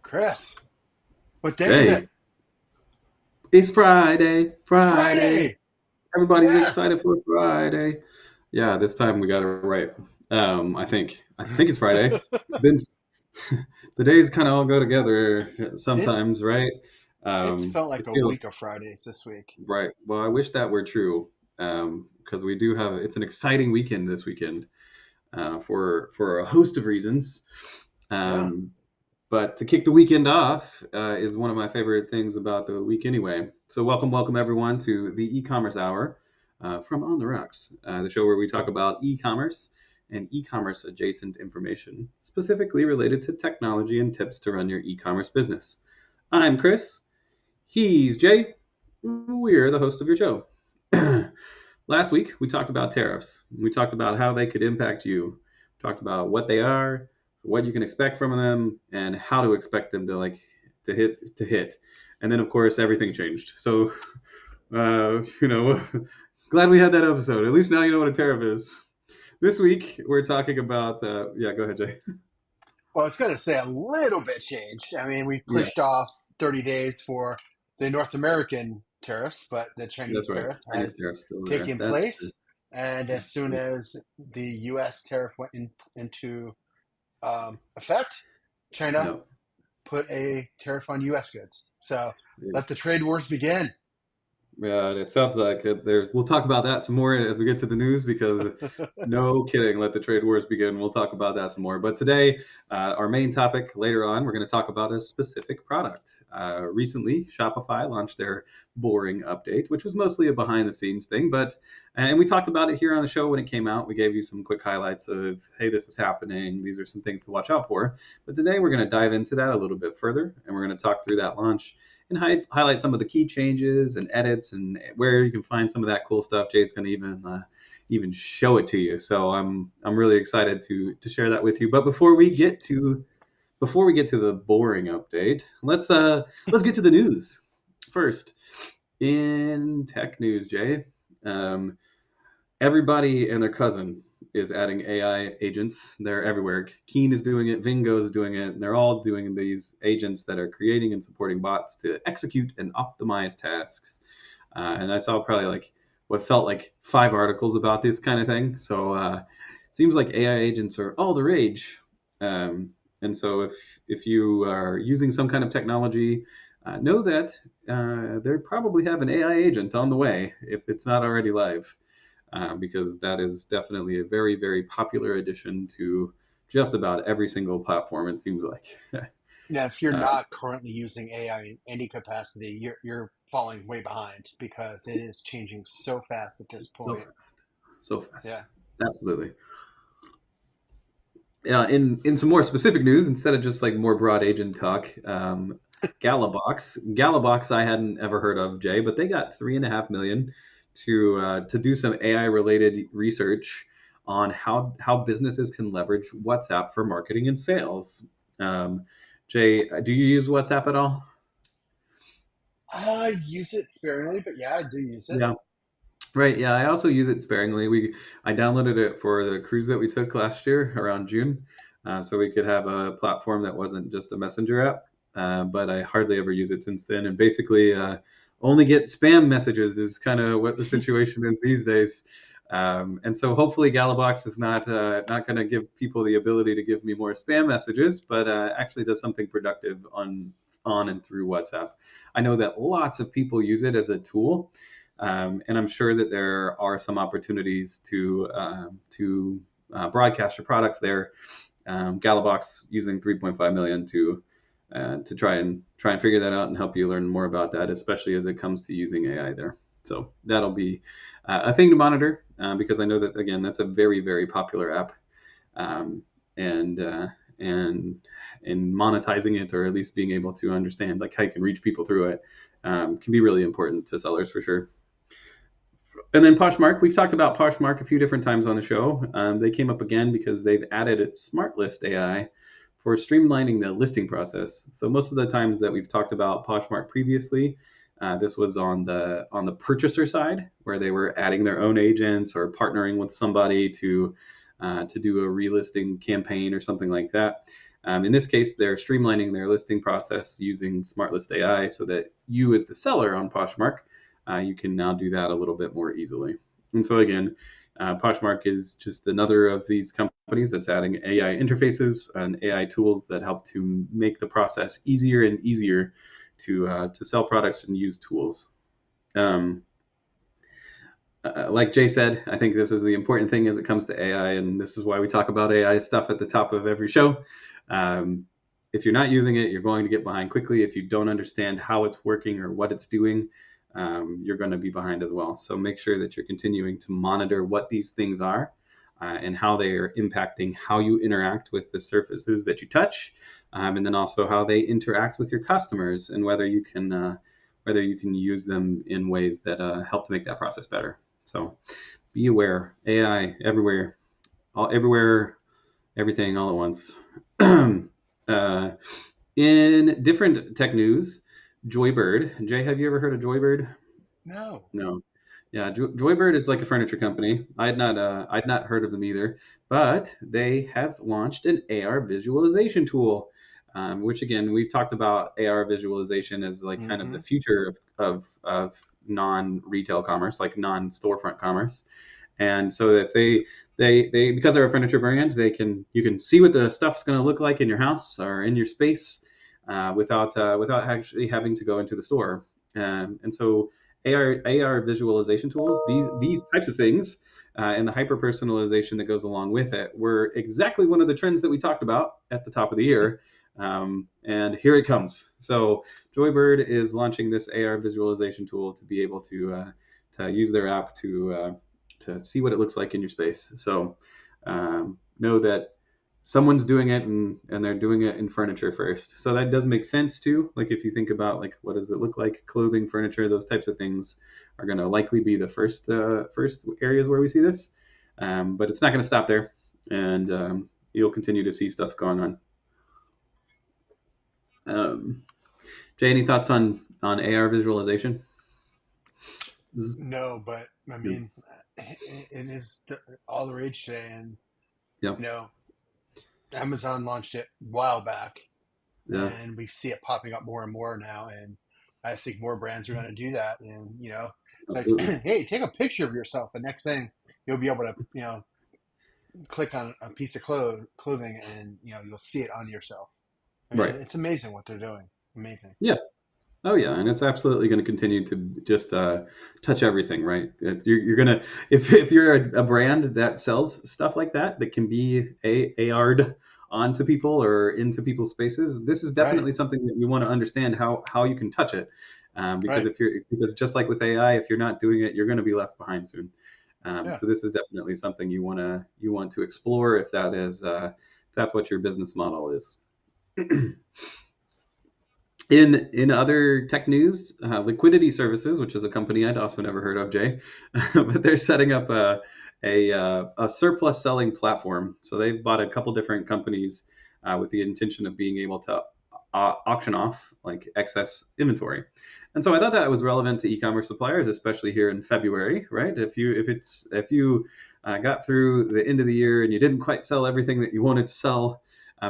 Chris, what day is it? Hey, it's Friday, It's Friday. Friday. Everybody's Yes. excited for Friday. Yeah, this time we got it right. I think it's Friday. It's been the days kind of all go together It sometimes, right? it's felt It like a feels week of Fridays this week. right. Well, I wish that were true, because we do have it's an exciting weekend this weekend, for a host of reasons. Yeah. Um, But to kick the weekend off is one of my favorite things about the week anyway. So welcome everyone to the e-commerce hour from On the Rocks, the show where we talk about e-commerce and e-commerce adjacent information, specifically related to technology and tips to run your e-commerce business. I'm Chris. He's Jay. We're the host of your show. Last week we talked about tariffs. We talked about how they could impact you. We talked about what they are, what you can expect from them, and how to expect them to hit. And then of course everything changed. So glad we had that episode. At least now you know what a tariff is. This week we're talking about yeah. Go ahead, Jay. Well, it's going to say a little bit changed. I mean, we Yeah, pushed off 30 days for the North American tariffs, but the that's Chinese right. tariff Chinese has tariff's still there. taken That's true. place. And as soon as the U.S. tariff went into effect, China No. put a tariff on U.S. goods. So let the trade wars begin. Yeah, it sounds like it. We'll talk about that some more as we get to the news because no kidding, let the trade wars begin. We'll talk about that some more. But today, our main topic later on, we're going to talk about a specific product. Recently, Shopify launched their boring update, which was mostly a behind the scenes thing. And we talked about it here on the show when it came out. We gave you some quick highlights of, hey, this is happening. These are some things to watch out for. But today, we're going to dive into that a little bit further and we're going to talk through that launch and highlight some of the key changes and edits and where you can find some of that cool stuff. Jay's going to even show it to you. So I'm really excited to share that with you. But before we get to the boring update, let's get to the news first. In tech news, Jay, um, everybody and their cousin is adding AI agents. They're everywhere. Keen is doing it, Vingo is doing it, and they're all doing these agents that are creating and supporting bots to execute and optimize tasks. And I saw probably like what felt like 5 articles about this kind of thing. So it seems like AI agents are all the rage. And so if you are using some kind of technology, know that they probably have an AI agent on the way if it's not already live, because that is definitely a very, very popular addition to just about every single platform, it seems like. Now, if you're uh, not currently using AI in any capacity, you're falling way behind because it is changing so fast at this so point. fast. So fast. Yeah. Absolutely. In some more specific news, instead of just like more broad agent talk, Galabox, I hadn't ever heard of, Jay, but they got 3.5 million to do some AI related research on how businesses can leverage WhatsApp for marketing and sales. Jay, do you use WhatsApp at all? I use it sparingly, but yeah, I do use it. Yeah. Right. Yeah, I also use it sparingly. I downloaded it for the cruise that we took last year around June, so we could have a platform that wasn't just a messenger app. But I hardly ever use it since then, and basically only get spam messages is kind of what the situation is these days. And so hopefully Galabox is not going to give people the ability to give me more spam messages, but actually does something productive on and through WhatsApp. I know that lots of people use it as a tool, and I'm sure that there are some opportunities to broadcast your products there. Galabox using 3.5 million to try and figure that out and help you learn more about that, especially as it comes to using AI there. So that'll be a thing to monitor, because I know that again that's a very, very popular app, um, and and monetizing it, or at least being able to understand like how you can reach people through it, can be really important to sellers for sure. And then Poshmark, we've talked about Poshmark a few different times on the show. They came up again because they've added Smart List AI for streamlining the listing process. So most of the times that we've talked about Poshmark previously, this was on the purchaser side, where they were adding their own agents or partnering with somebody to do a relisting campaign or something like that. In this case, they're streamlining their listing process using SmartList AI so that you, as the seller on Poshmark, you can now do that a little bit more easily. And so again, Poshmark is just another of these companies that's adding AI interfaces and AI tools that help to make the process easier and easier to sell products and use tools. Um, like Jay said, I think this is the important thing as it comes to AI, and this is why we talk about AI stuff at the top of every show. Um, if you're not using it, you're going to get behind quickly. If you don't understand how it's working or what it's doing, you're going to be behind as well. So make sure that you're continuing to monitor what these things are and how they are impacting how you interact with the surfaces that you touch, and then also how they interact with your customers and whether you can use them in ways that help to make that process better. So be aware, AI everywhere, everywhere, everything all at once. uh, in different tech news, Joybird. Jay, have you ever heard of Joybird? No. No. Yeah, Joybird is like a furniture company. I'd not heard of them either, but they have launched an AR visualization tool, which again we've talked about AR visualization as like kind of Mm-hmm. the future of non-retail commerce, like non-storefront commerce. And so if they because they're a furniture brand, you can see what the stuff's going to look like in your house or in your space without actually having to go into the store. And so AR visualization tools, these types of things, and the hyper personalization that goes along with it were exactly one of the trends that we talked about at the top of the year. And here it comes. So Joybird is launching this AR visualization tool to be able to use their app to see what it looks like in your space. So know that someone's doing it and they're doing it in furniture first. So that does make sense too. Like if you think about like what does it look like, clothing, furniture, those types of things are going to likely be the first areas where we see this. But it's not going to stop there, and you'll continue to see stuff going on. Um, Jay, any thoughts on AR visualization? No, but I Yeah, mean, it is all the rage today, and yeah, you know, Amazon launched it a while back, yeah, and we see it popping up more and more now, and I think more brands are going to do that, and it's like, absolutely. hey, take a picture of yourself. The next thing you'll be able to, click on a piece of clothing, and you'll see it on yourself. I mean, Right. it's amazing what they're doing. Amazing. Yeah. Oh yeah, and it's absolutely going to continue to just touch everything, right? You're gonna if you're a brand that sells stuff like that that can be AR'd onto people or into people's spaces, this is Right. definitely something that you want to understand how you can touch it, Right. because just like with AI, if you're not doing it, you're going to be left behind soon. Yeah. So this is definitely something you want to explore if if that's what your business model is. In other tech news, Liquidity Services, which is a company I'd also never heard of, Jay, but they're setting up a surplus selling platform. So they've bought a couple different companies with the intention of being able to auction off like excess inventory. And so I thought that was relevant to e-commerce suppliers, especially here in February, right? If you got through the end of the year and you didn't quite sell everything that you wanted to sell,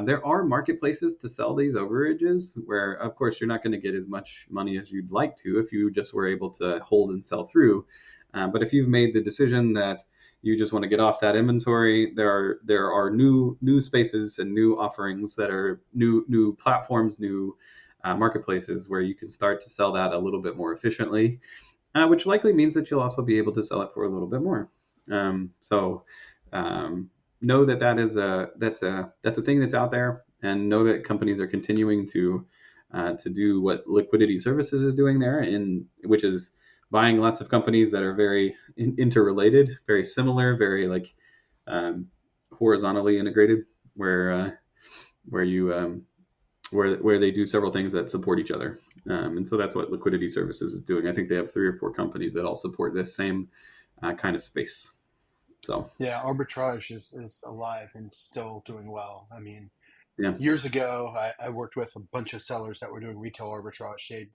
there are marketplaces to sell these overages where, of course, you're not going to get as much money as you'd like to if you just were able to hold and sell through. But if you've made the decision that you just want to get off that inventory, there are new spaces and new offerings that are new platforms, new marketplaces where you can start to sell that a little bit more efficiently, which likely means that you'll also be able to sell it for a little bit more. So um, know that that's a thing that's out there, and know that companies are continuing to do what Liquidity Services is doing there, in which is buying lots of companies that are very interrelated, very similar, very like um, horizontally integrated, where you where they do several things that support each other. And so that's what Liquidity Services is doing. I think they have 3 or 4 companies that all support this same kind of space. So Yeah. Arbitrage is alive and still doing well. I mean, yeah, years ago, I worked with a bunch of sellers that were doing retail arbitrage. They'd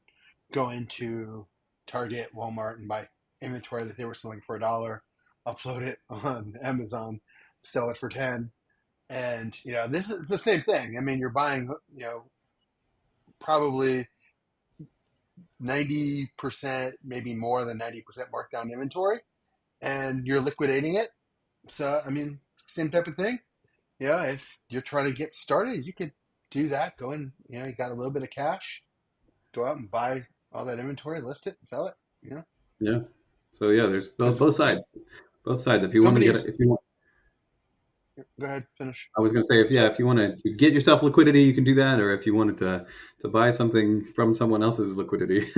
go into Target, Walmart, and buy inventory that they were selling for $1, upload it on Amazon, sell it for 10. And this is the same thing. I mean, you're buying probably 90%, maybe more than 90% markdown inventory, and you're liquidating it. So I mean, same type of thing. If you're trying to get started, you could do that. Go in, you got a little bit of cash, go out and buy all that inventory, list it, sell it. Yeah. So yeah, there's Because both sides. Both sides. If you want to get it, companies, if you want, go ahead, finish. I was going to say, Sorry. if you wanted to get yourself liquidity, you can do that. Or if you wanted to buy something from someone else's liquidity,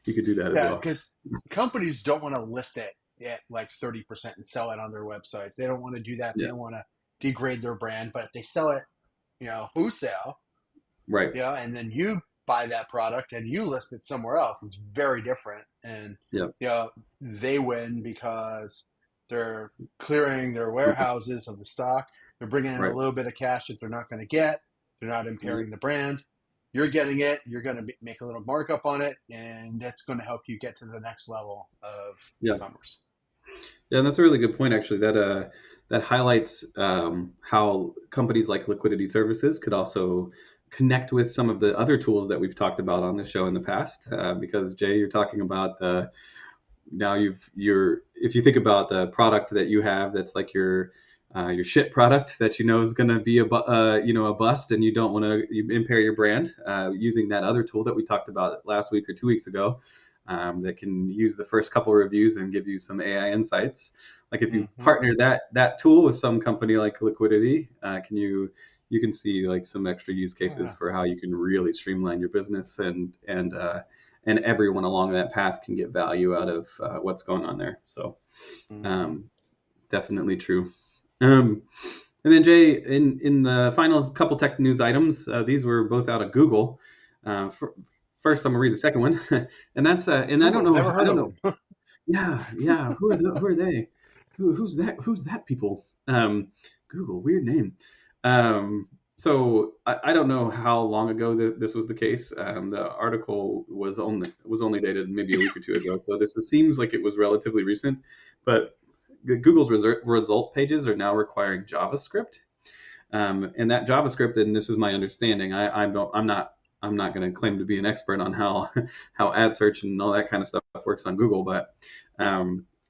you could do that as Yeah, well. because companies don't want to list it at like 30% and sell it on their websites. They don't want to do that. They Yeah. don't want to degrade their brand. But if they sell it, wholesale, Right. and then you buy that product and you list it somewhere else, it's very different. And Yeah. they win because they're clearing their warehouses of the stock. They're bringing in a Right. little bit of cash that they're not going to get. They're not impairing the brand. You're getting it. You're going to make a little markup on it, and that's going to help you get to the next level of Yeah. e-commerce. Yeah, and that's a really good point, actually. That highlights how companies like Liquidity Services could also connect with some of the other tools that we've talked about on the show in the past. Because Jay, you're talking about now if you think about the product that you have, that's like your shit product that is going to be a bust, and you don't want to impair your brand. Using that other tool that we talked about last week or 2 weeks ago, that can use the first couple of reviews and give you some AI insights. Like if you Mm-hmm. partner that tool with some company like Liquidity, you can see like some extra use cases Yeah. for how you can really streamline your business, and everyone along that path can get value out of what's going on there. So Mm-hmm. um, definitely true. Um, and then Jay, in the final couple tech news items, these were both out of Google. First, I'm gonna read the second one, and that's and Google, never I heard don't of know. them. Yeah. Who are they? Who's that people? Google, weird name. So I don't know how long ago this was the case. The article was only dated maybe a week or two ago, so seems like it was relatively recent. But Google's result pages are now requiring JavaScript, and that JavaScript, and this is my understanding. I'm not going to claim to be an expert on how how ad search and all that kind of stuff works on Google, but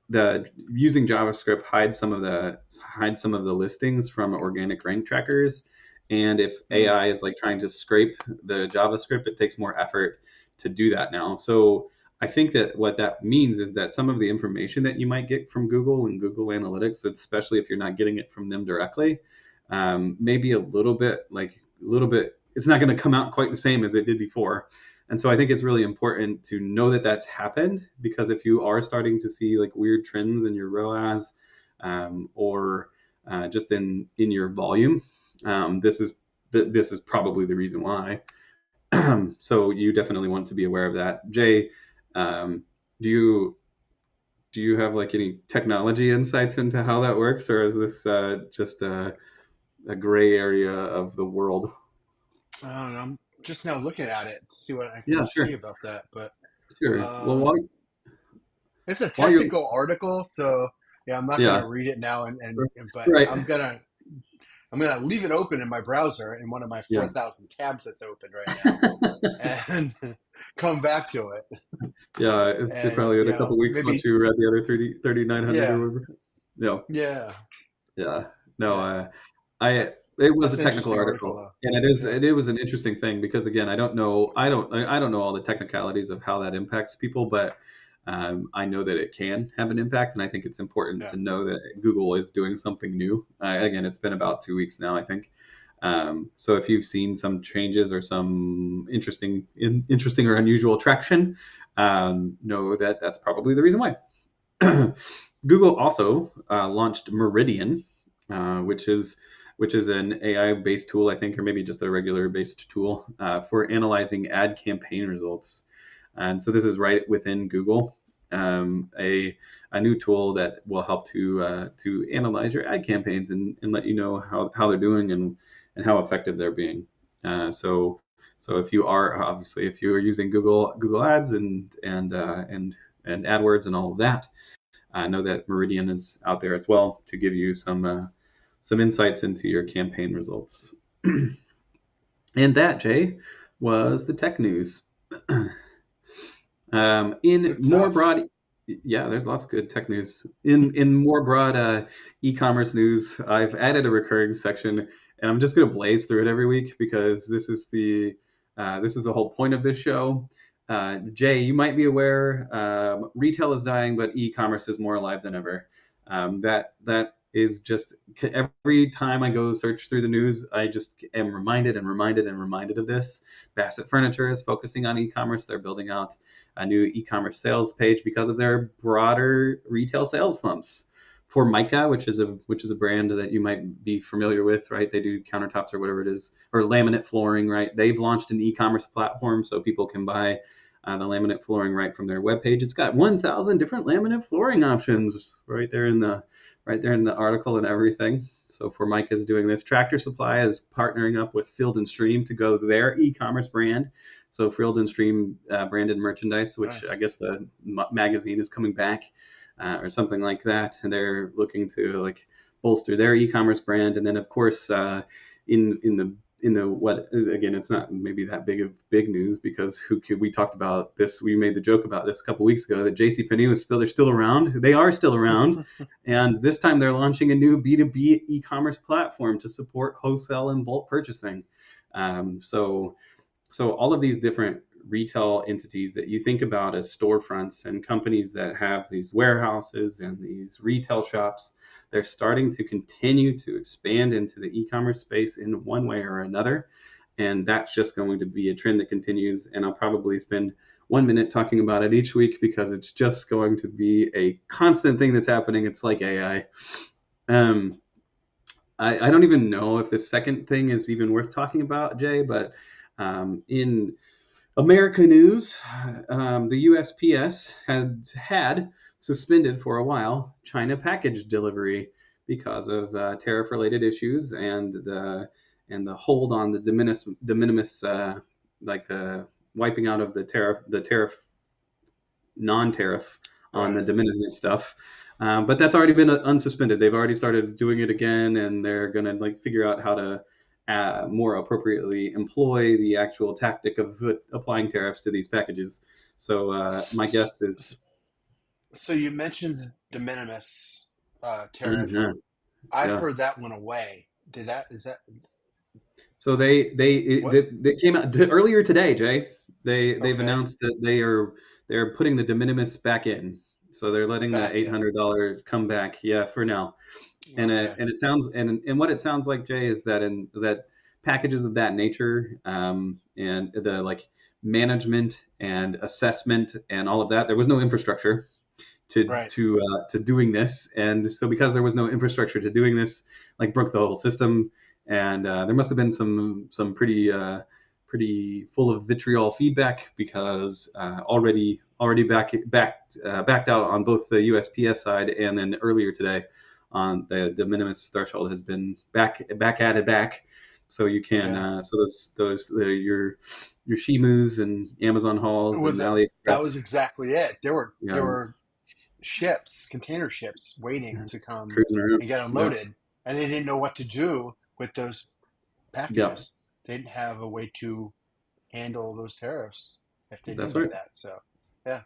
the using JavaScript hides some of the listings from organic rank trackers. And if Mm. AI is like trying to scrape the JavaScript, it takes more effort to do that now. So I think that what that means is that some of the information that you might get from Google and Google Analytics, especially if you're not getting it from them directly, maybe a little bit, it's not going to come out quite the same as it did before. And so I think it's really important to know that that's happened, because if you are starting to see like weird trends in your ROAS, or just in your volume, this is probably the reason why. So you definitely want to be aware of that. Jay, um, do you have like any technology insights into how that works, or is this just a gray area of the world? I don't know. I'm just now looking at it to see what I Yeah, can see sure, about that. But sure. Well, um, it's a while you're technical article, so yeah, I'm not going yeah, to read it now. But right, I'm gonna leave it open in my browser in one of my yeah. 4,000 tabs that's open right now, and come back to it. Yeah, it's And probably in a couple weeks once maybe you read the other 3900 or yeah, whatever. Yeah, yeah, yeah. No, yeah. I That, it was a that's an technical interesting article, article, though. and Yeah, it was an interesting thing because again, I don't know all the technicalities of how that impacts people, but I know that it can have an impact, and I think it's important yeah. to know that Google is doing something new. Again, it's been about 2 weeks now, I think. So if you've seen some changes or some interesting or unusual traction, know that that's probably the reason why. Google also launched Meridian, which is an AI-based tool, I think, or maybe just a regular-based tool for analyzing ad campaign results. And so this is right within Google, a new tool that will help to analyze your ad campaigns and let you know how they're doing and how effective they're being. So if you are obviously if you are using Google Ads and AdWords and all of that, I know that Meridian is out there as well to give you some insights into your campaign results. And that, Jay, was the tech news. In Good more stuff. broad, yeah, there's lots of good tech news. In more broad e-commerce news, I've added a recurring section, and I'm just going to blaze through it every week because this is the whole point of this show. Jay, you might be aware, retail is dying, but e-commerce is more alive than ever. That is just every time I go search through the news, I just am reminded and reminded and reminded of this. Bassett Furniture is focusing on e-commerce. They're building out a new e-commerce sales page because of their broader retail sales slumps. Formica, which is a brand that you might be familiar with, right? They do countertops or whatever it is, or laminate flooring, right? They've launched an e-commerce platform so people can buy the laminate flooring right from their webpage. It's got 1,000 different laminate flooring options right there in the article and everything. So Formica is doing this. Tractor Supply is partnering up with Field and Stream to go their e-commerce brand. So Field and Stream branded merchandise, which I Nice. guess the magazine is coming back or something like that, and they're looking to like bolster their e-commerce brand. And then of course in the what again, it's not maybe that big news because we talked about this, we made the joke about this a couple weeks ago that JCPenney they're still around, they are still around, and this time they're launching a new B2B e-commerce platform to support wholesale and bulk purchasing. So all of these different retail entities that you think about as storefronts and companies that have these warehouses and these retail shops, they're starting to continue to expand into the e-commerce space in one way or another. And that's just going to be a trend that continues. And I'll probably spend 1 minute talking about it each week because it's just going to be a constant thing that's happening. It's like AI. Um, I don't even know if the second thing is even worth talking about, Jay, but in America news, the USPS has had suspended for a while China package delivery because of tariff-related issues and the hold on the de minimis like the wiping out of the tariff non-tariff on the Right. de minimis stuff. But that's already been unsuspended. They've already started doing it again, and they're going to like figure out how to more appropriately employ the actual tactic of applying tariffs to these packages. So my guess is, So you mentioned de minimis tariff. mhm, I yeah. heard that one away. Did that? Is that So what? they came out earlier today, Jay. They've Okay, announced that they're putting the de minimis back in. So they're letting the back eight in. hundred dollar come back, yeah, for now. Okay, And it sounds and what it sounds like, Jay, is that in that packages of that nature and the like management and assessment and all of that, there was no infrastructure right. to doing this, and so because there was no infrastructure to doing this, like broke the whole system, and there must have been some pretty full of vitriol feedback because already backed out on both the USPS side, and then earlier today on the de minimis threshold has been back added back. So you can Yeah. so your Shemus and Amazon hauls Well, and that was AliExpress, exactly it. There um, were ships, container ships, waiting to come cruising around. and get Yeah, unloaded, and they didn't know what to do with those yeah, packages. They didn't have a way to handle those tariffs if they that's did do right. that. So, yeah.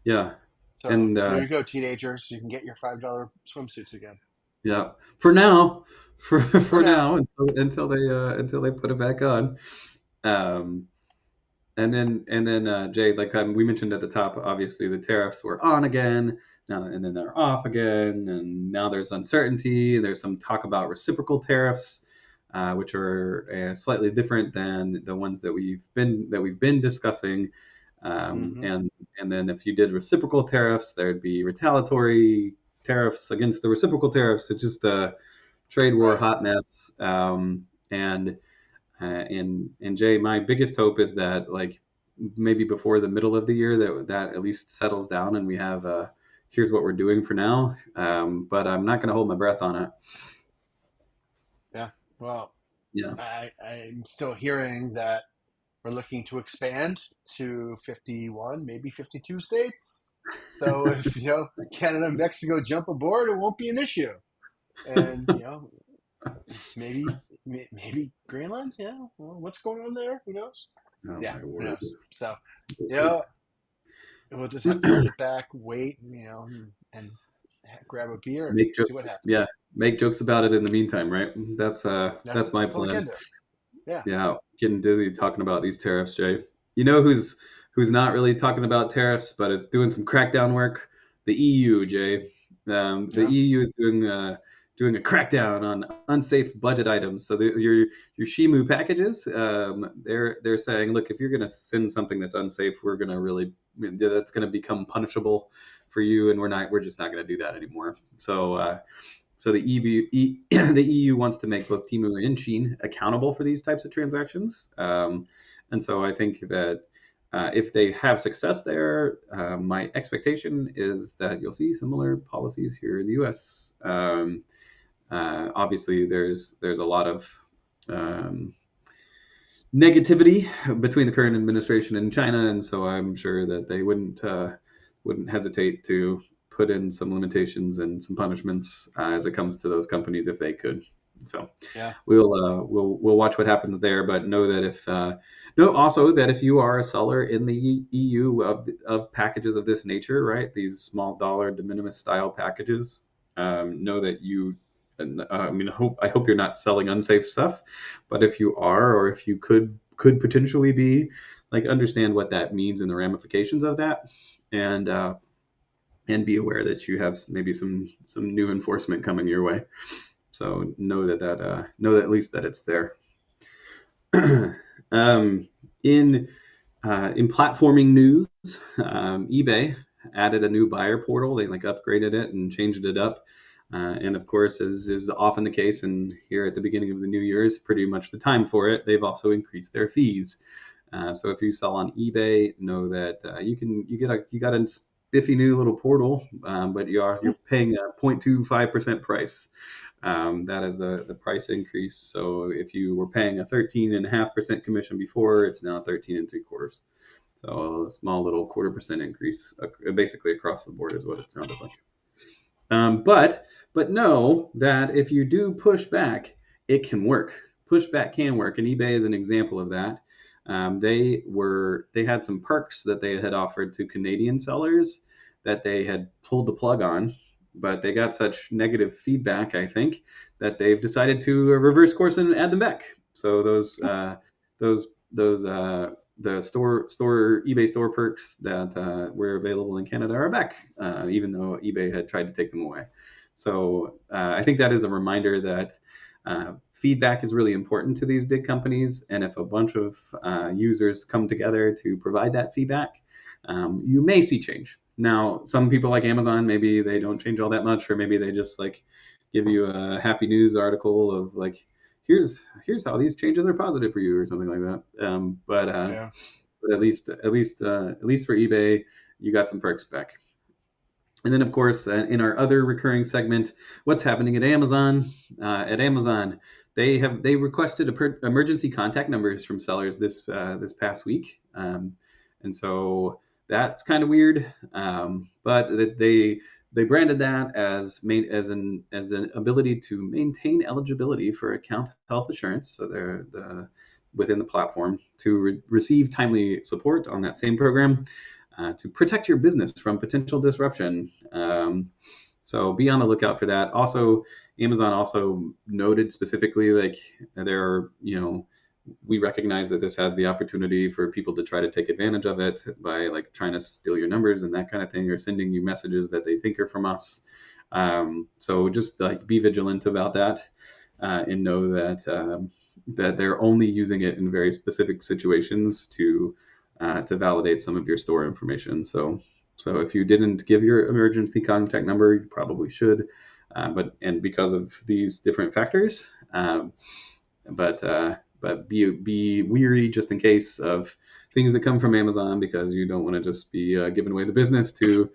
Yeah, So and there you go, teenagers. You can get your $5 swimsuits again yeah, for now, for for now. now until they put it back on. Um, and then Jay, like we mentioned at the top, obviously the tariffs were on again now, and then they're off again, and now there's uncertainty. There's some talk about reciprocal tariffs, which are slightly different than the ones that we've been discussing. Hmm. And then if you did reciprocal tariffs, there'd be retaliatory tariffs against the reciprocal tariffs. It's just a trade war Right. hot mess. And Jay, my biggest hope is that like maybe before the middle of the year that at least settles down and we have here's what we're doing for now. But I'm not going to hold my breath on it. Yeah. Well, Yeah. I'm still hearing that we're looking to expand to 51, maybe 52 states. So if Canada and Mexico jump aboard, it won't be an issue. And maybe Greenland. Yeah, well, what's going on there? Who knows? Oh Yeah, my who word. knows? So We'll you see. know, we'll just have to sit back, wait, and grab a beer and Make see jokes. what Yeah, happens. make jokes about it in the meantime, right? That's my That's all we plan. can do. Yeah. Yeah, getting dizzy talking about these tariffs, Jay. You know who's not really talking about tariffs, but is doing some crackdown work? The EU, Jay. The Yeah. EU is doing a crackdown on unsafe budget items. So your Shimu packages, they're saying, look, if you're going to send something that's unsafe, we're going to really that's going to become punishable for you, and we're just not going to do that anymore. So the the EU wants to make both Temu and Shein accountable for these types of transactions. And so I think that if they have success there, my expectation is that you'll see similar policies here in the U.S. Obviously, there's a lot of um, negativity between the current administration and China, and so I'm sure that they wouldn't hesitate to put in some limitations and some punishments as it comes to those companies if they could. So Yeah. we'll watch what happens there, but know that if know also that if you are a seller in the EU of packages of this nature, right, these small dollar de minimis style packages, know that you. I mean, I hope you're not selling unsafe stuff, but if you are, or if you could potentially be, like, understand what that means and the ramifications of that, and be aware that you have maybe some new enforcement coming your way. So know that at least that it's there. um, in in platforming news, eBay added a new buyer portal. They like upgraded it and changed it up. And of course, as is often the case, and here at the beginning of the new year is pretty much the time for it, they've also increased their fees. So if you sell on eBay, know that you got a spiffy new little portal, but you're paying a 0.25% price. That is the price increase. So if you were paying a 13.5% commission before, it's now 13 and three quarters. So a small little quarter% increase, basically across the board, is what it sounded like. But know that if you do push back, it can work. Pushback can work, and eBay is an example of that. They had some perks that they had offered to Canadian sellers that they had pulled the plug on, but they got such negative feedback, I think, that they've decided to reverse course and add them back. So those the store eBay store perks that were available in Canada are back, even though eBay had tried to take them away. So I think that is a reminder that feedback is really important to these big companies, and if a bunch of users come together to provide that feedback, you may see change. Now, some people like Amazon, maybe they don't change all that much, or maybe they just like give you a happy news article of like, here's how these changes are positive for you or something like that. Yeah. But at least for eBay, you got some perks back. And then, of course, in our other recurring segment, what's happening at Amazon? They requested emergency contact numbers from sellers this past week, and so that's kind of weird. But they branded that as an ability to maintain eligibility for account health assurance. So they're within the platform to receive timely support on that same program, to protect your business from potential disruption. So be on the lookout for that. Also, Amazon also noted specifically, like, there are, we recognize that this has the opportunity for people to try to take advantage of it by like trying to steal your numbers and that kind of thing, or sending you messages that they think are from us. So just like be vigilant about that, and know that they're only using it in very specific situations to validate some of your store information. So if you didn't give your emergency contact number, you probably should. But because of these different factors, but be weary just in case of things that come from Amazon, because you don't want to just be giving away the business to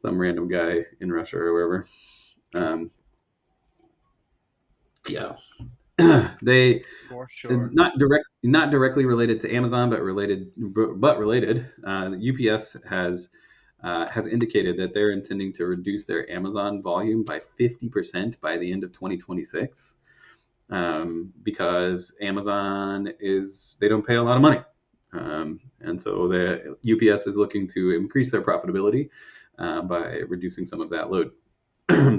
some random guy in Russia or wherever. Um, yeah, they For sure. not directly related to Amazon, but related. UPS has indicated that they're intending to reduce their Amazon volume by 50% by the end of 2026. because Amazon is they don't pay a lot of money, and so the UPS is looking to increase their profitability by reducing some of that load.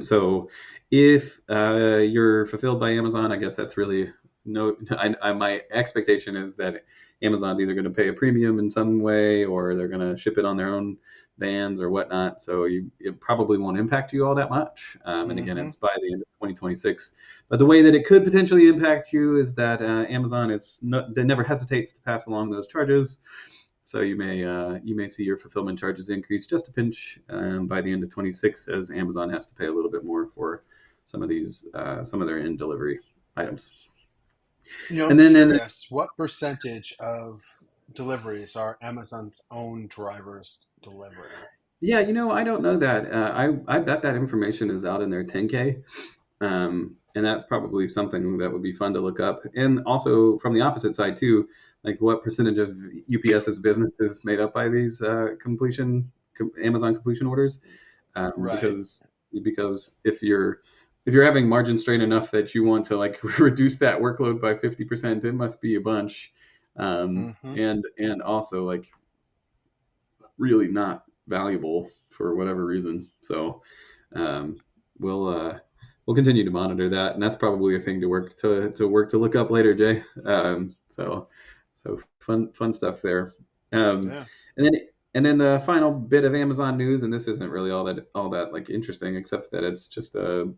So if you're fulfilled by Amazon, I guess that's really no. My expectation is that Amazon's either going to pay a premium in some way, or they're going to ship it on their own vans or whatnot. So it probably won't impact you all that much. And again, Mm-hmm. it's by the end of 2026. But the way that it could potentially impact you is that Amazon is never hesitates to pass along those charges. So you may see your fulfillment charges increase just a pinch by the end of 26 as Amazon has to pay a little bit more for some of their in delivery items. And then Curious, what percentage of deliveries are Amazon's own drivers delivering? yeah, I don't know that. I bet that information is out in their 10K. And that's probably something that would be fun to look up. And also from the opposite side too, like what percentage of UPS's business is made up by these Amazon completion orders? Right. Because if you're having margin strain enough that you want to like reduce that workload by 50%, it must be a bunch. Mm-hmm. And also like really not valuable for whatever reason. So um, we'll we'll continue to monitor that, and that's probably a thing to work to look up later, Jay. So fun stuff there. Um, Yeah. and then the final bit of Amazon news, and this isn't really all that like interesting, except that it's just a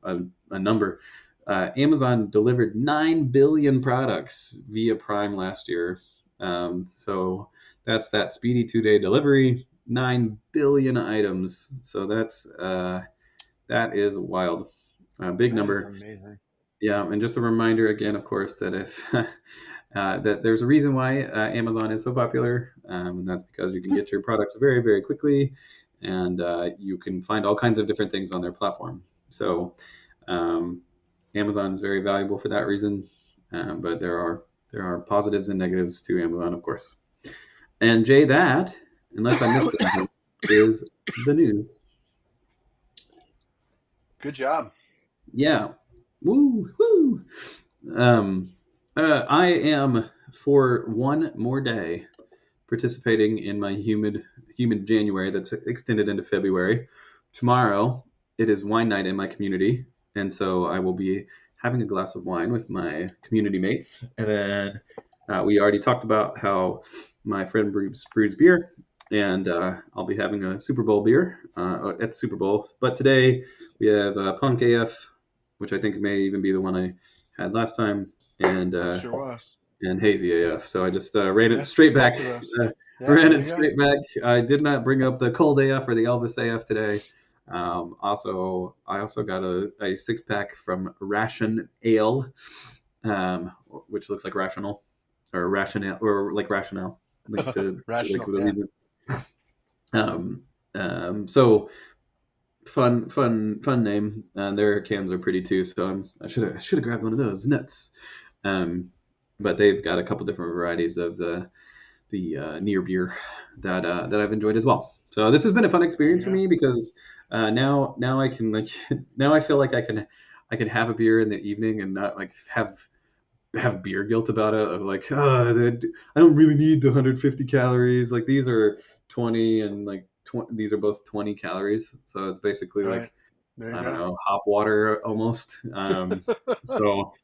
number. Amazon delivered 9 billion products via Prime last year. So that's that speedy 2 day delivery, 9 billion items. So that is wild, big That is number. amazing. Yeah, and just a reminder again, of course, that if that there's a reason why Amazon is so popular, and that's because you can get your products very, very quickly, and you can find all kinds of different things on their platform. So um, Amazon is very valuable for that reason, but there are positives and negatives to Amazon, of course. And Jay, that unless I missed anything, is the news. Good job. Yeah, woo woo. Um, I am for one more day participating in my humid January that's extended into February. Tomorrow it is wine night in my community, and so I will be having a glass of wine with my community mates. And then we already talked about how my friend brews beer, and I'll be having a Super Bowl beer at the Super Bowl. But today we have Punk AF, which I think may even be the one I had last time, and Sure was. Hazy AF. So I just ran it Yeah. straight back. Both of those. Uh, Yeah. ran There it you go. straight back. I did not bring up the cold AF or the Elvis AF today. I also got a 6 pack from Ration Ale, um, which looks like rational or rationale or like rationale, like Rational. with a Yeah. reason. Um, so fun name. Their cans are pretty too. So I should have grabbed one of those nuts. Um, but they've got a couple different varieties of the near beer that I've enjoyed as well. So this has been a fun There experience you for go. me because now I can like now I feel like I can have a beer in the evening and not like have beer guilt about it of like I don't really need the 150 calories, like these are 20 and like these are both 20 calories, so it's basically All right. like There you I don't go. know, hop water almost. So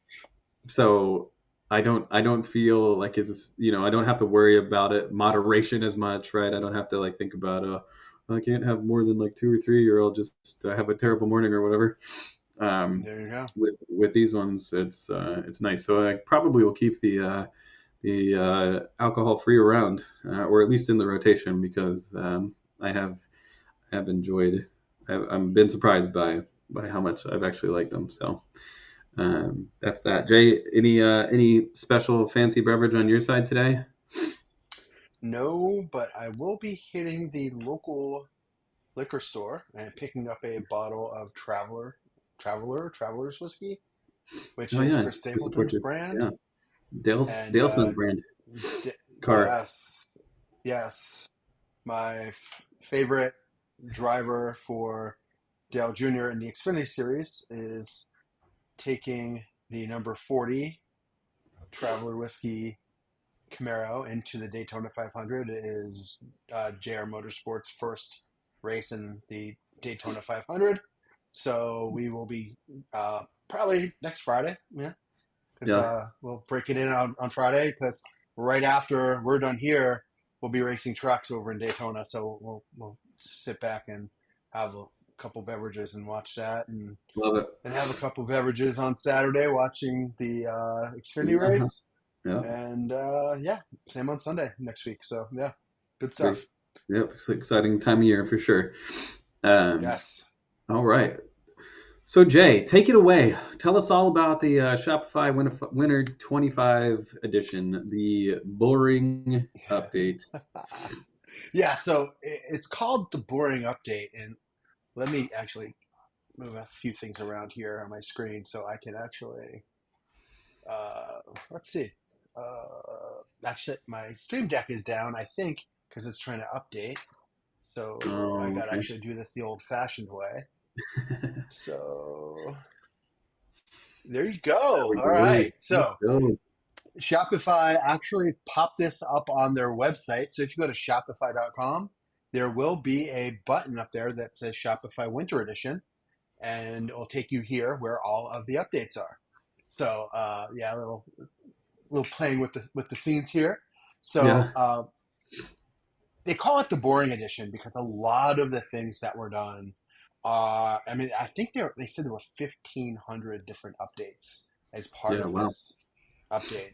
so I don't feel like is this, I don't have to worry about it moderation as much, right? I don't have to like think about I can't have more than like two or three or I'll just have a terrible morning or whatever. um There you go. with these ones it's nice, so I probably will keep the alcohol free around, or at least in the rotation, because I have enjoyed I've been surprised by how much I've actually liked them. So that's that. Jay, any special fancy beverage on your side today? No, but I will be hitting the local liquor store and picking up a bottle of Traveler's whiskey, which Oh is yeah, Chris to support Stapleton's you. brand. Yeah, And Daleson's brand d- car. yes, yes, my favorite driver for Dale Jr. in the Xfinity Series is taking the number 40 Traveler Whiskey Camaro into the Daytona 500 is JR Motorsports' first race in the Daytona 500. So we will be probably next Friday, yeah, because Yeah, we'll break it in on Friday because right after we're done here, we'll be racing trucks over in Daytona. So we'll sit back and have a couple beverages and watch that, love it. and have a couple beverages on Saturday watching the Xfinity Yeah, race, yeah, and yeah, same on Sunday next week. So yeah, good great. stuff. Yep, it's an exciting time of year for sure. Um, Yes. all right. So Jay, take it away. Tell us all about the Shopify Winter 25 edition, the boring update. Yeah, so it's called the boring update, and let me actually move a few things around here on my screen so I can actually uh, let's see. Actually, my Stream Deck is down, I think, because it's trying to update. So I Oh, got to okay. actually do this the old-fashioned way. So there you There go. we All go. right. Let's So go. Shopify actually popped this up on their website. So if you go to Shopify.com, there will be a button up there that says Shopify Winter Edition, and it'll take you here where all of the updates are. So yeah, a little playing with the scenes here. So Yeah, they call it the boring edition because a lot of the things that were done I mean, I think they said there were 1,500 different updates as part yeah. of Wow. this update.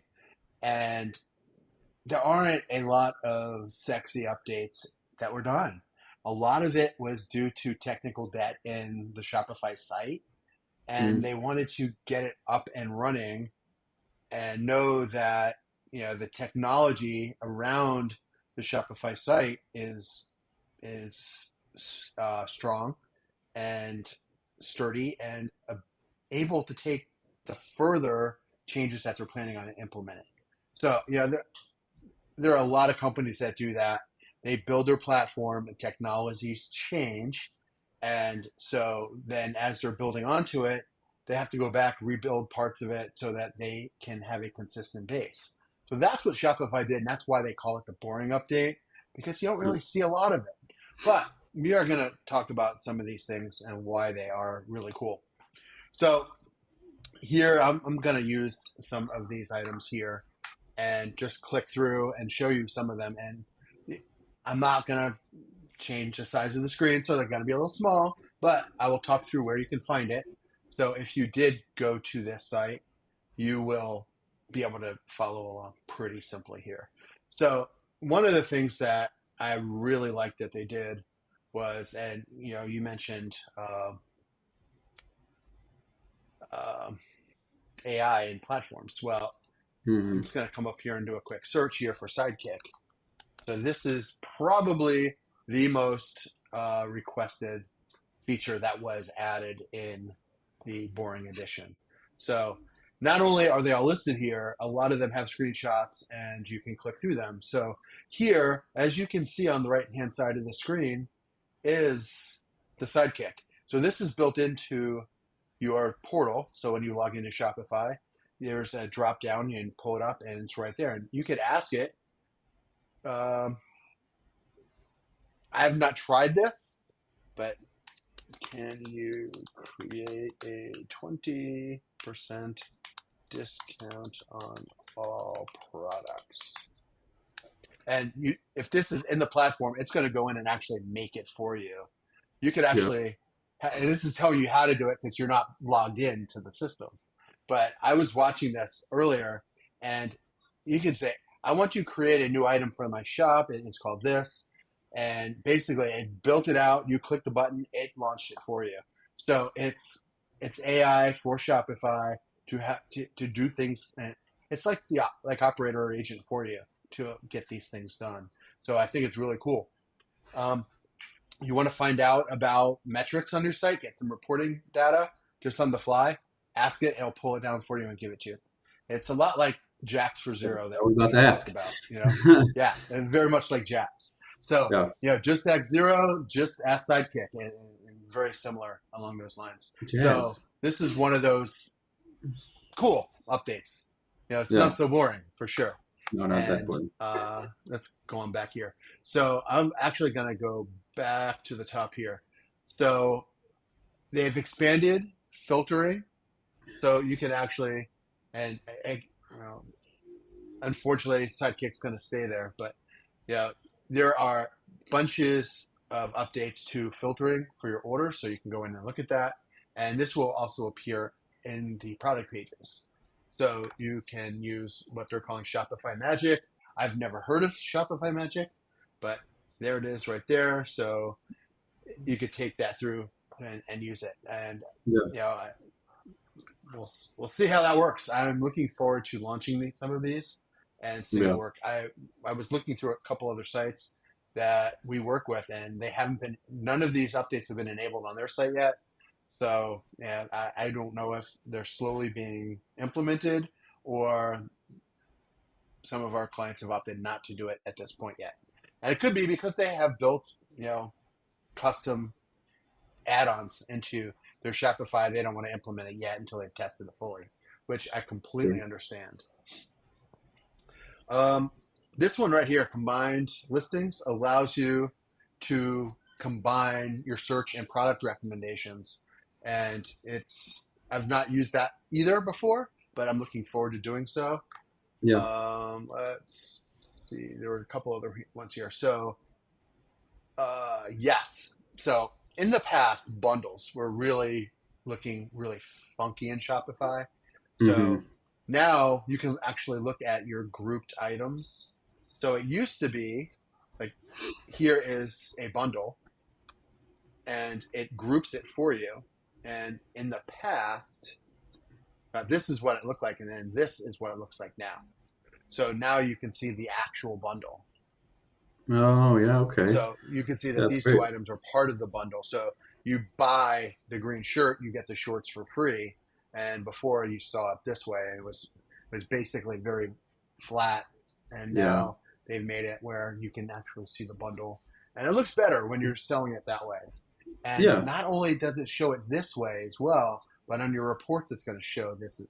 And there aren't a lot of sexy updates that were done. A lot of it was due to technical debt in the Shopify site, and Mm, they wanted to get it up and running and know that the technology around the Shopify site is strong and sturdy and able to take the further changes that they're planning on implementing. So there are a lot of companies that do that. They build their platform and technologies change. And so then as they're building onto it, they have to go back, rebuild parts of it so that they can have a consistent base. So that's what Shopify did. And that's why they call it the boring update, because you don't yeah, really see a lot of it. But we are going to talk about some of these things and why they are really cool. So here, I'm going to use some of these items here and just click through and show you some of them. And I'm not going to change the size of the screen, so they're going to be a little small, but I will talk through where you can find it. So if you did go to this site, you will be able to follow along pretty simply here. So one of the things that I really liked that they did was, and you mentioned uh, AI and platforms. Well, I'm mhm, just going to come up here and do a quick search here for Sidekick. So this is probably the most requested feature that was added in the boring edition. So not only are they all listed here, a lot of them have screenshots and you can click through them. So here, as you can see on the right-hand side of the screen, is the Sidekick. So this is built into your portal. So when you log into Shopify, there's a drop down, you can pull it up and it's right there. And you could ask it, um, I have not tried this, but can you create a 20% discount on all products? And if this is in the platform, it's going to go in and actually make it for you. You could yeah, actually, and this is telling you how to do it because you're not logged in to the system. But I was watching this earlier, and you can say, I want you to create a new item for my shop. It's called this. And basically, it built it out. You click the button, it launched it for you. So it's AI for Shopify to do things. And it's like the like operator or agent for you to get these things done. So I think it's really cool. Um, you want to find out about metrics on your site, get some reporting data just on the fly, ask it, it'll pull it down for you and give it to you. It's a lot like Jax for Zero that's that what I was about we to talked ask. about, Yeah, and very much like Jax. So, Yeah, just ask Zero, just ask Sidekick, and very similar along those lines. So jazz. this is one of those. cool updates. It's Yeah. not so boring for sure. No, not that And boring. let's go on back here. So I'm actually going to go back to the top here. So they've expanded filtering, so you can actually, and well, unfortunately, Sidekick's going to stay there, but yeah, there are bunches of updates to filtering for your order, so you can go in and look at that. And this will also appear in the product pages. So you can use what they're calling Shopify Magic. I've never heard of Shopify Magic, but there it is right there. So you could take that through and use it. And Yeah. you know, we'll see how that works. I'm looking forward to launching some of these and seeing it Yeah. work. I was looking through a couple other sites that we work with, and they haven't been. None of these updates have been enabled on their site yet. So yeah, I don't know if they're slowly being implemented or some of our clients have opted not to do it at this point yet. And it could be because they have built, custom add-ons into their Shopify. They don't want to implement it yet until they've tested it fully, which I Sure. completely understand. Um, this one right here, combined listings, allows you to combine your search and product recommendations. And I've not used that either before, but I'm looking forward to doing so. Yeah. Let's see, there were a couple other ones here. So, yes. So in the past, bundles were really looking really funky in Shopify. So Hmm. now you can actually look at your grouped items. So it used to be like, here is a bundle and it groups it for you. And in the past, this is what it looked like, and then this is what it looks like now. So now you can see the actual bundle. Oh, yeah. Okay. So you can see that That's these two great. items are part of the bundle. So you buy the green shirt, you get the shorts for free. And before you saw it this way, it was basically very flat. And Yeah. now they've made it where you can actually see the bundle. And it looks better when you're selling it that way. And Yeah. not only does it show it this way as well, but on your reports it's going to show this,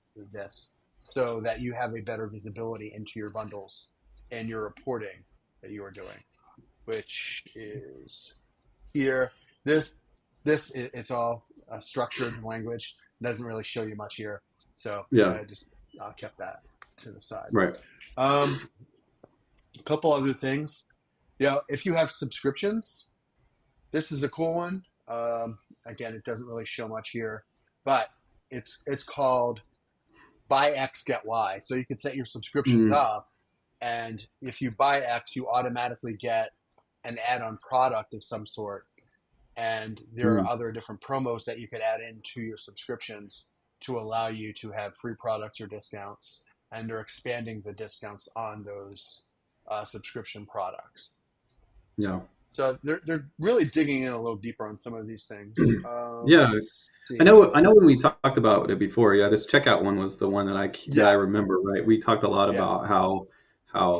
so that you have a better visibility into your bundles and your reporting that you are doing, which is here. This it's all structured language. It doesn't really show you much here, so Yeah. I just kept that to the side. Right. Um, a couple other things. If you have subscriptions, this is a cool one. Again, it doesn't really show much here, but it's called buy X get Y. So you can set your subscriptions Mm. up, and if you buy X, you automatically get an add-on product of some sort. And there are Mm. other different promos that you could add into your subscriptions to allow you to have free products or discounts. And they're expanding the discounts on those subscription products. Yeah. So they're really digging in a little deeper on some of these things. Yeah. Let's I see. know. I know when we talked about it before. Yeah, this checkout one was the one that I Yeah, remember. Right. We talked a lot yeah, about how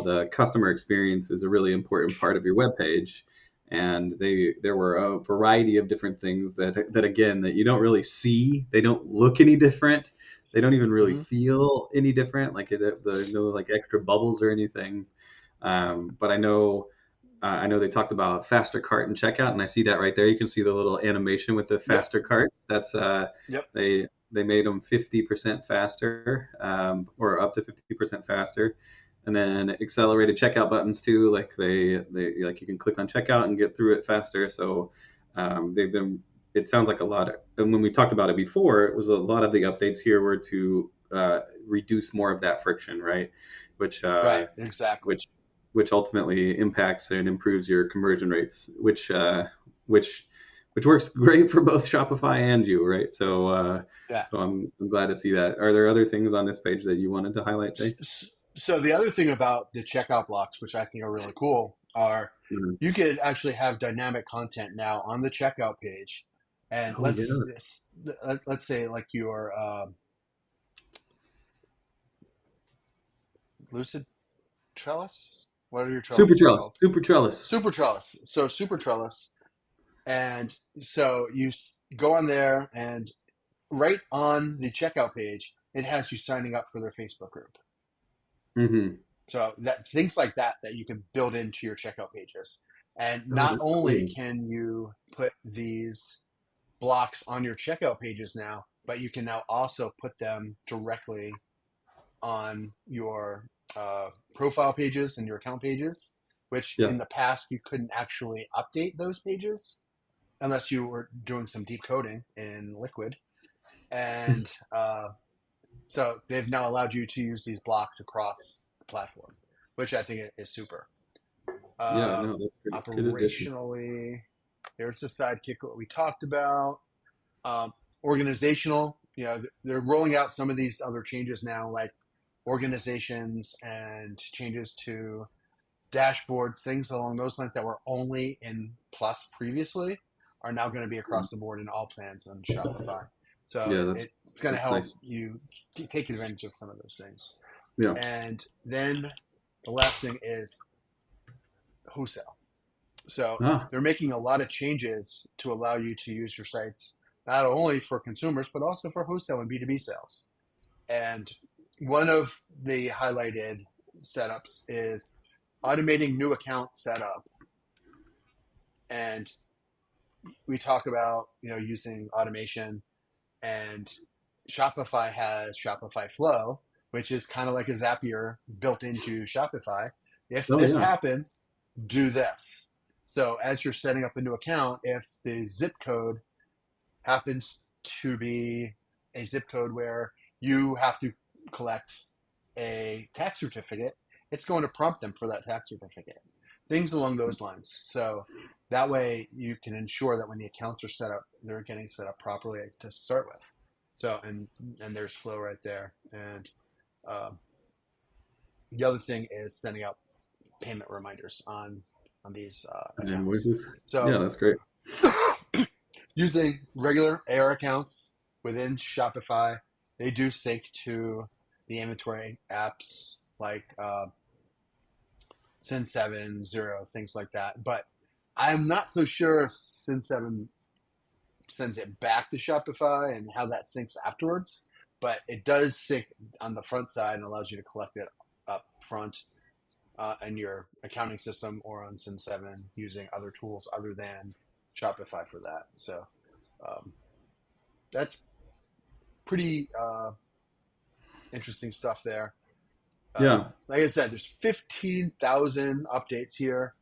the customer experience is a really important part of your web page, and there were a variety of different things that again that you don't really see. They don't look any different. They don't even really hmm feel any different. Like the no like extra bubbles or anything. But I know they talked about faster cart and checkout, and I see that right there. You can see the little animation with the yep, faster carts. That's yep, they made them 50% faster, or up to 50% faster, and then accelerated checkout buttons too. Like they like you can click on checkout and get through it faster. So they've been. It sounds like a lot of, and when we talked about it before, it was a lot of the updates here were to reduce more of that friction, right? Which right, exactly. which which ultimately impacts and improves your conversion rates, which which works great for both Shopify and you, right? So Yeah. so I'm glad to see that. Are there other things on this page that you wanted to highlight, Jay? So the other thing about the checkout blocks, which I think are really cool, are Mhm. you could actually have dynamic content now on the checkout page. And Oh yeah. let's say like your lucid trellis. What are your Super trellis trellis. called? Super trellis. Super trellis. So super trellis, and so you go on there and right on the checkout page, it has you signing up for their Facebook group. Mm-hmm. So that things like that you can build into your checkout pages. And Oh, not that's only cool. can you put these blocks on your checkout pages now, but you can now also put them directly on your profile pages and your account pages, which Yeah. in the past you couldn't actually update those pages unless you were doing some deep coding in Liquid. And so they've now allowed you to use these blocks across the platform, which I think is super. Yeah, Uh, no, that's good. Good addition. Operationally, there's the Sidekick, what we talked about. Um, Organizational, they're rolling out some of these other changes now, like organizations and changes to dashboards, things along those lines that were only in Plus previously are now going to be across the board in all plans on Shopify. So Yeah, it's going to that's help nice. you take advantage of some of those things. Yeah. And then the last thing is wholesale. So Ah, they're making a lot of changes to allow you to use your sites not only for consumers but also for wholesale and B2B sales. And one of the highlighted setups is automating new account setup. And we talk about using automation, and Shopify has Shopify Flow, which is kind of like a Zapier built into Shopify. If oh this yeah. happens, do this. So as you're setting up a new account, if the zip code happens to be a zip code where you have to collect a tax certificate, it's going to prompt them for that tax certificate. Things along those lines. So that way you can ensure that when the accounts are set up, they're getting set up properly to start with. So and there's flow right there. And um, the other thing is sending out payment reminders on these And accounts. invoices. Yeah, So that's great. using regular AR accounts within Shopify, they do sync to the inventory apps like Sin7, Zero, things like that. But I'm not so sure if Sin7 sends it back to Shopify and how that syncs afterwards. But it does sync on the front side and allows you to collect it up front in your accounting system or on Sin7 using other tools other than Shopify for that. So um, that's pretty interesting stuff there. Yeah. Like I said, there's 15,000 updates here.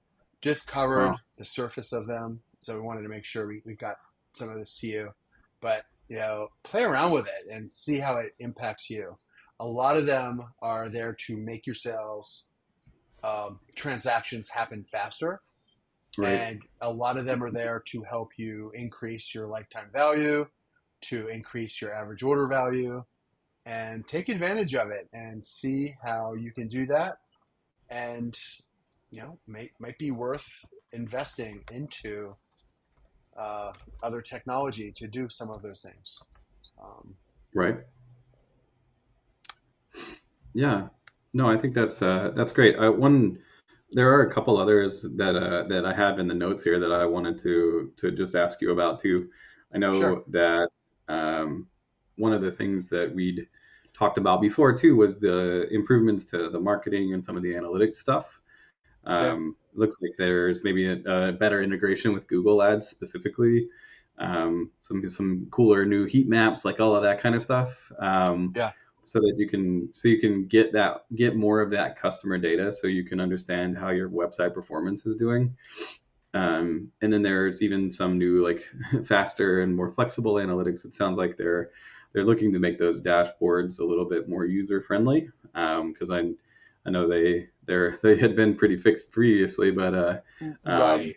Just Wow. covered the surface of them, so we wanted to make sure we got some of this to you. But play around with it and see how it impacts you. A lot of them are there to make your sales transactions happen faster, Right. and a lot of them are there to help you increase your lifetime value, to increase your average order value, and take advantage of it and see how you can do that. And might be worth investing into other technology to do some of those things. Um, Right. Yeah. No, I think that's great. One, there are a couple others that I have in the notes here that I wanted to just ask you about too. I sure. know that um, one of the things that we'd talked about before too was the improvements to the marketing and some of the analytics stuff. Yeah. Looks like there's maybe a better integration with Google Ads specifically. Some cooler new heat maps, like all of that kind of stuff. Yeah. So that you can get more of that customer data, so you can understand how your website performance is doing. And then there's even some new, like, faster and more flexible analytics. It sounds like they're looking to make those dashboards a little bit more user friendly. Because I know they had been pretty fixed previously, but um, Right.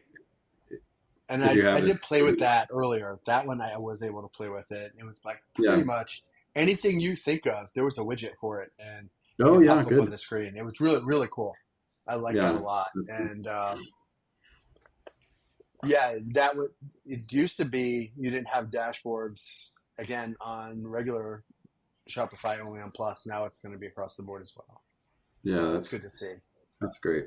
And if you I have this, did play with that earlier. That one I was able to play with it. It was like yeah. pretty much anything you think of, there was a widget for it, and Oh it yeah, popped up on good. the screen. It was really really cool. I like that a Yeah, lot. And yeah, that would it used to be you didn't have dashboards again on regular Shopify, only on Plus. Now it's going to be across the board as well. yeah, So that's good to see. that's great.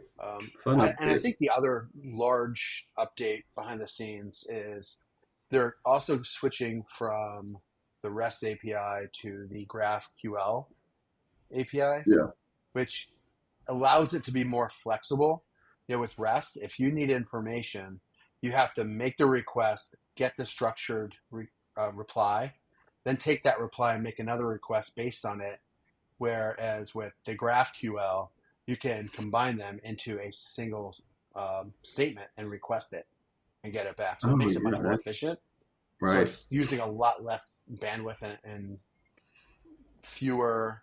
Fun And I update. think the other large update behind the scenes is they're also switching from the REST API to the GraphQL API, Yeah. which allows it to be more flexible. With REST, if you need information, you have to make the request, get the structured reply, then take that reply and make another request based on it. Whereas with the GraphQL, you can combine them into a single statement and request it and get it back. So it Oh makes it yeah, much more that efficient. So right. it's using a lot less bandwidth and fewer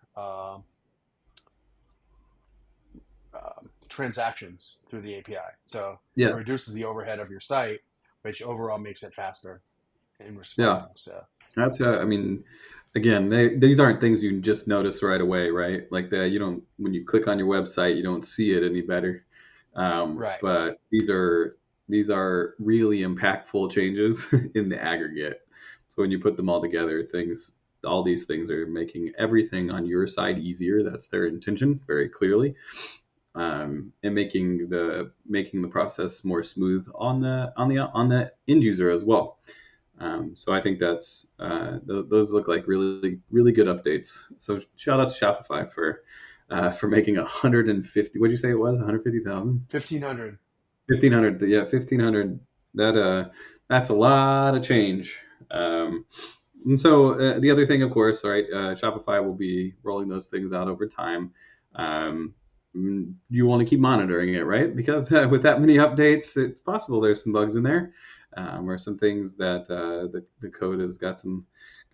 transactions through the API. So it Yeah, reduces the overhead of your site, which overall makes it faster in yeah. responding. So That's I mean, again, these aren't things you just notice right away, right? Like that, you don't when you click on your website, you don't see it any better. right. But these are really impactful changes in the aggregate. So when you put them all together, all these things are making everything on your side easier. That's their intention, very clearly, and making the process more smooth on the end user as well. So I think those look like really really good updates. So shout out to Shopify for making 150. What did you say it was? 150,000? 1,500. 1,500. Yeah, 1,500. That's a lot of change. And so the other thing, of course, right? Shopify will be rolling those things out over time. Um, you want to keep monitoring it, right? Because with that many updates, it's possible there's some bugs in there, or some things that the code has got some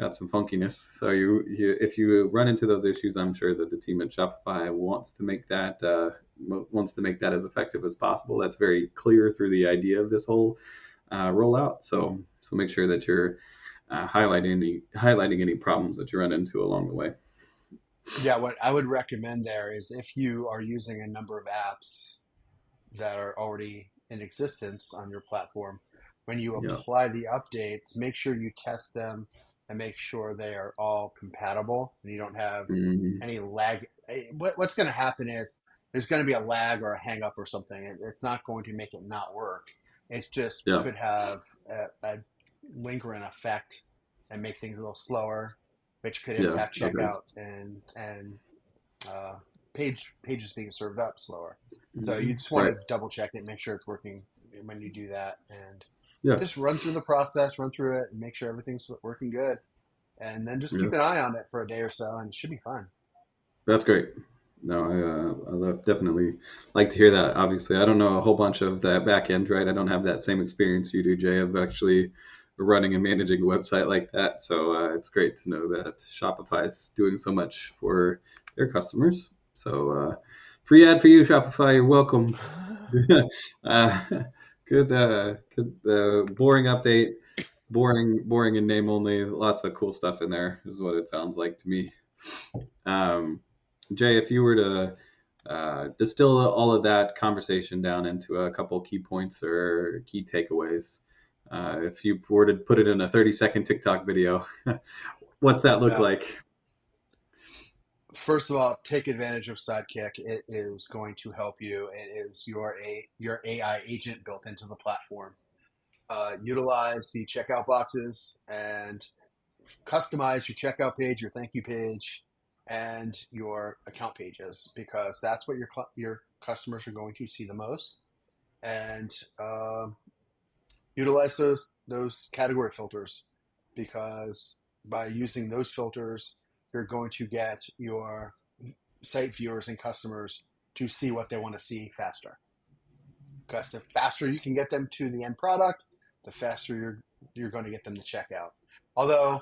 funkiness. So if you run into those issues, I'm sure that the team at Shopify wants to make that as effective as possible. That's very clear through the idea of this whole rollout. So make sure that you're highlighting any problems that you run into along the way. Yeah, what I would recommend there is if you are using a number of apps that are already in existence on your platform, when you Yeah. apply the updates, make sure you test them and make sure they are all compatible and you don't have Hmm. any lag. What's going to happen is there's going to be a lag or a hang up or something. It's not going to make it not work. It just Yeah. could have a lingering effect and make things a little slower, which could Yeah. impact Okay. checkout and uh, pages being served up slower. So you Mhm. just want Right. to double check it, make sure it's working when you do that, and Yeah. just run through the process, run through it, and make sure everything's working good. And then just Yeah. keep an eye on it for a day or so, and it should be fine. That's great. No, definitely like to hear that. Obviously, I don't know a whole bunch of that back end, right? I don't have that same experience you do, Jay, of actually running and managing a website like that. So it's great to know that Shopify is doing so much for their customers. So free ad for you, Shopify. You're welcome. uh, good boring update. Boring in name only. Lots of cool stuff in there is what it sounds like to me. Um, Jay, if you were to distill all of that conversation down into a couple key points or key takeaways, if you were to put it in a 30-second TikTok video, what's that look Yeah. like? First of all, take advantage of Sidekick. It is going to help you. It is your AI agent built into the platform. Utilize the checkout boxes and customize your checkout page, your thank you page, and your account pages because that's what your customers are going to see the most. And utilize those category filters because by using those filters, you're going to get your site viewers and customers to see what they want to see faster. Because the faster you can get them to the end product, the faster you're going to get them to check out. Although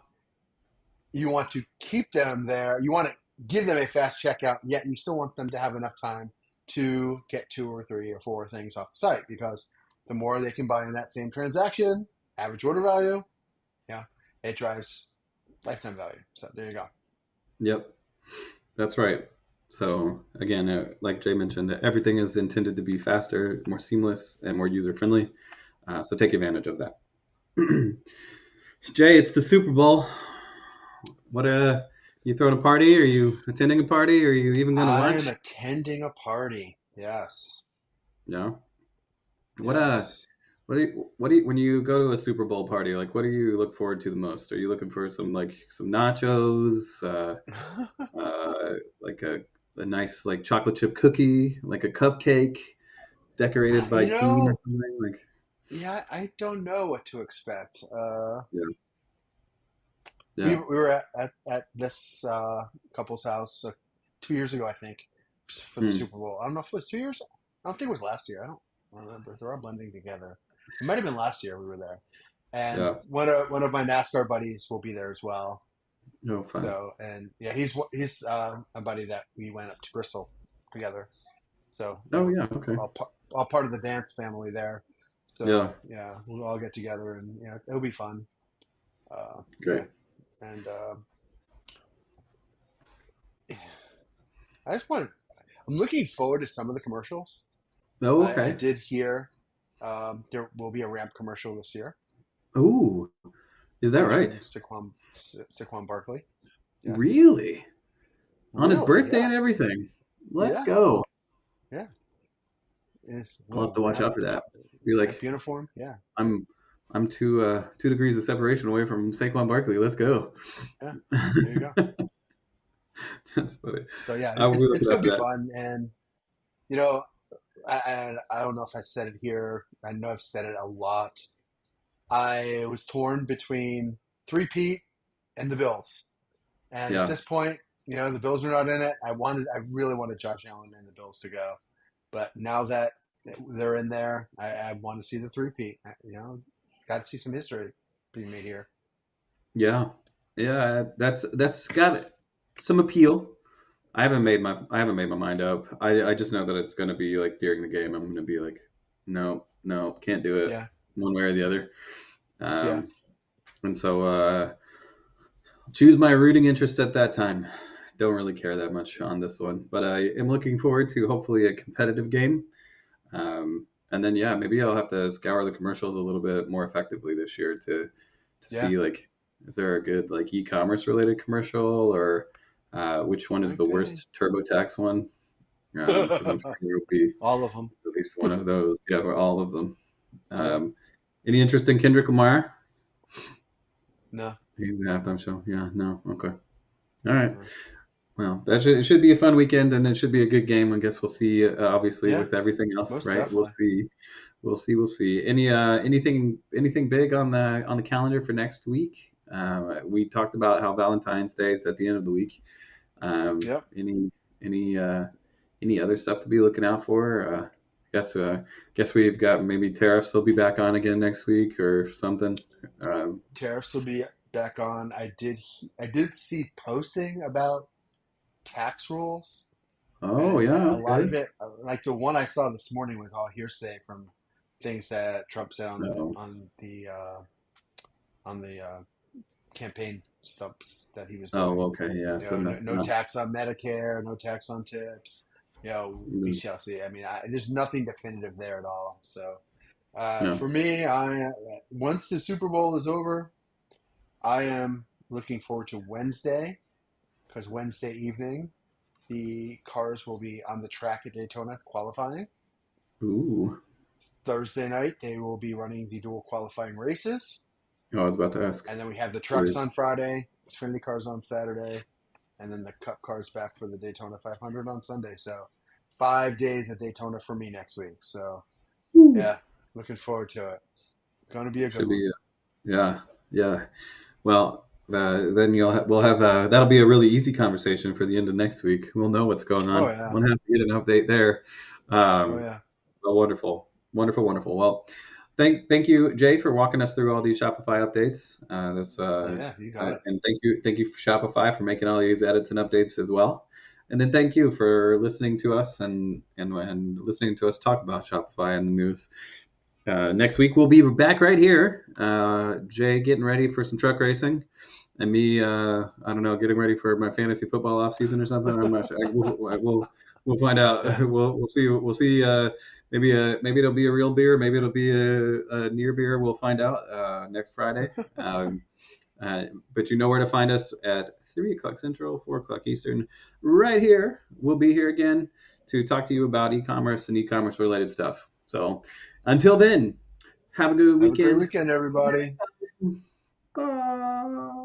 you want to keep them there. You want to give them a fast checkout, yet you still want them to have enough time to get 2 or 3 or 4 things off the site because the more they can buy in that same transaction, average order value, yeah, it drives lifetime value. So there you go. Yep, that's right. So again, like Jay mentioned, everything is intended to be faster, more seamless, and more user friendly. So take advantage of that. Jay, it's the Super Bowl. What you throwing a party? Are you attending a party? Are you even going to I am watch? attending a party. Yes. No. What Yes. when you go to a Super Bowl party, like what do you look forward to the most? Are you looking for some nachos, like a nice like chocolate chip cookie, like a cupcake decorated by You Keen or know, something? Like yeah, I don't know what to expect. yeah, We yeah. we were at this couple's house 2 years ago, I think, for the Hmm. Super Bowl. I don't know if it was 2 years. I don't think it was last year. I don't remember. They're all blending together. It might have been last year we were there. And Yeah. one of my NASCAR buddies will be there as well. No fun. So, and yeah, he's a buddy that we went up to Bristol together. So Oh yeah. Okay. all part of the dance family there. Yeah. So yeah, we'll all get together and it'll be fun. Yeah, Great. and I just want. I'm looking forward to some of the commercials. Oh I okay. did hear there will be a ramp commercial this year Oh, is that right? featuring Saquon Barkley. Yes, Really? On his really, birthday and yes, everything. Let's yeah, go. yeah. It's a I'll have little to watch ramp out for that. Be like, uniform. Yeah, I'm I'm 2 degrees of separation away from Saquon Barkley. Let's go. yeah. There you go. That's funny. So yeah, I will be it's looking out gonna for be that. fun, and you know, I don't know if I've said it here. I know I've said it a lot. I was torn between three-peat and the Bills. And at Yeah. this point, the Bills are not in it. I really wanted Josh Allen and the Bills to go. But now that they're in there, I want to see the three-peat. Got to see some history being made here. Yeah. Yeah. That's got some appeal. I haven't made my mind up. I just know that it's gonna be like during the game. I'm gonna be like, no, no, can't do it Yeah, one way or the other. yeah, Um, and so choose my rooting interest at that time. Don't really care that much on this one, but I am looking forward to hopefully a competitive game. And then yeah, maybe I'll have to scour the commercials a little bit more effectively this year to yeah. see like is there a good like e-commerce related commercial or which one is the Okay. worst TurboTax one? Because I'm sure there will be All of them. at least one of those. Yeah, or all of them. Yeah. Um, any interest in Kendrick Lamar? No. He's the halftime show. Yeah, no. Okay. All right. No. Well, it should be a fun weekend, and it should be a good game. I guess we'll see. Obviously, Yeah. with everything else, Most right? We'll definitely. see. We'll see. Anything big on the calendar for next week? We talked about how Valentine's Day is at the end of the week. Um, Yep. any any any other stuff to be looking out for? Guess we've got maybe tariffs will be back on again next week or something. Um, Tariffs will be back on. I did see posting about tax rules. oh And yeah, a lot okay. of it, like the one I saw this morning, was all hearsay from things that Trump said No. on the campaign stumps that he was Oh, doing. okay. Yeah. So No, no, no no. tax on Medicare, no tax on tips. We No. shall see. I mean, there's nothing definitive there at all. So No. for me, once the Super Bowl is over, I am looking forward to Wednesday because Wednesday evening the cars will be on the track at Daytona qualifying. Ooh. Thursday night, they will be running the dual qualifying races. Oh, I was about to ask. And then we have the trucks Curious. on Friday, Xfinity cars on Saturday, and then the Cup cars back for the Daytona 500 on Sunday. So 5 days at Daytona for me next week. So Ooh. yeah, looking forward to it. Going to be a good Should one. be. Yeah. Yeah. Well, then we'll have that'll be a really easy conversation for the end of next week. We'll know what's going Oh on. yeah, We'll have to get an update there. oh Um, yeah, but wonderful, wonderful, wonderful. Well, thank you, Jay, for walking us through all these Shopify updates. oh yeah. You got it. And thank you for Shopify for making all these edits and updates as well. And then thank you for listening to us and listening to us talk about Shopify and the news. Next week we'll be back right here. Jay getting ready for some truck racing, and me, I don't know, getting ready for my fantasy football off season or something. I'm not sure. We'll find out. Yeah, We'll see. We'll see. Maybe it'll be a real beer. Maybe it'll be a near beer. We'll find out next Friday. Um, uh, but you know where to find us at 3 o'clock Central, 4 o'clock Eastern, right here. We'll be here again to talk to you about e-commerce and e-commerce related stuff. So until then, Have a good Have a great weekend. weekend, everybody. Bye.